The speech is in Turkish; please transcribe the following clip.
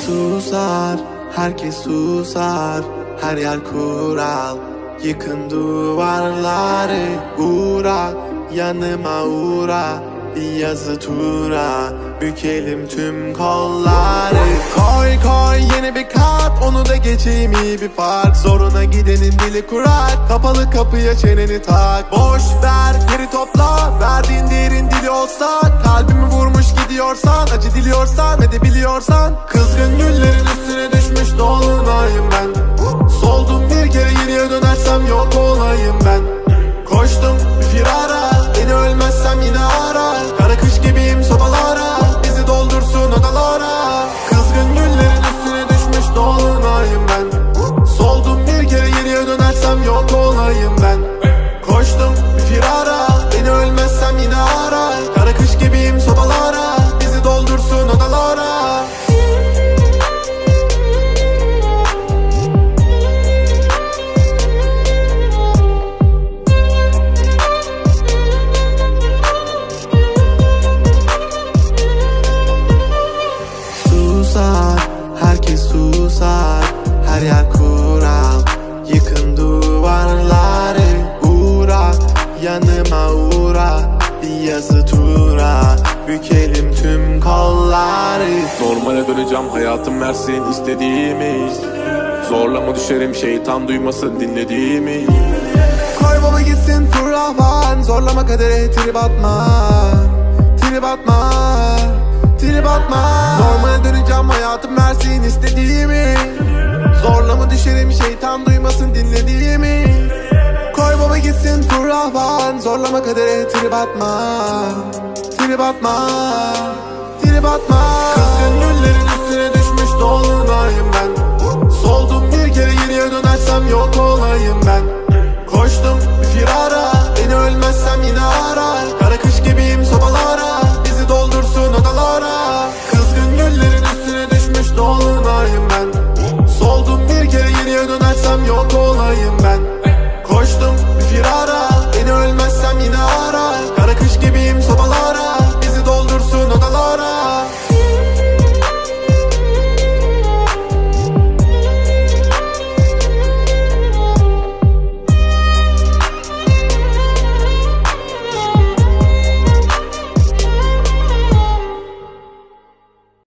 Susar, herkes susar, her yer kural. Yıkın duvarları, uğra, yanıma uğra. Bir yazı tura, bükelim tüm kolları. Koy koy yeni bir kat, onu da geçeyim iyi bir fark. Zoruna gidenin dili kurak, kapalı kapıya çeneni tak. Boş ver geri topla, verdiğin değerin dili olsa. Kalbimi vurmuş gidiyorsan, acı diliyorsan ve de biliyorsan. Kızgın güllerin üstüne düşmüş dolunayım ben. Soldum bir kere geriye dönersem yok olayım ben. Koştum bir firara, beni ölmezsem yine ara. Kara kış gibiyim sobalara, bizi doldursun odalara. Kızgın güllerin üstüne düşmüş dolunayım ben. Soldum bir kere geriye dönersem yok olayım ben. Koştum bir firara, beni ölmezsem yine ara. Kara kış gibiyim sobalara, bizi doldursun odalara. Herkes susar, her yer kural. Yıkın duvarları, uğra, yanıma uğra. Bir yazı tura, bükelim tüm kolları. Normale döneceğim, hayatım versin istediğimi. Zorlama düşerim, şeytan duymasın dinlediğimi. Koy baba gitsin fırlavan, zorlama kadere trip atma. Trip atma, trip atma. Normale döneceğim, hayatım versin istediğimi. Zorlama düşerim, şeytan duymasın dinlediğimi. Koy baba gitsin fırlavan, zorlama kadere trip atma. Trip atma, trip atma. Kızgın güllerin üstüne düşmüş dolunayım ben. Soldum bir kere geriye dönersem yok olayım ben. Koştum bir firara, beni ölmezsem yine ara. Kara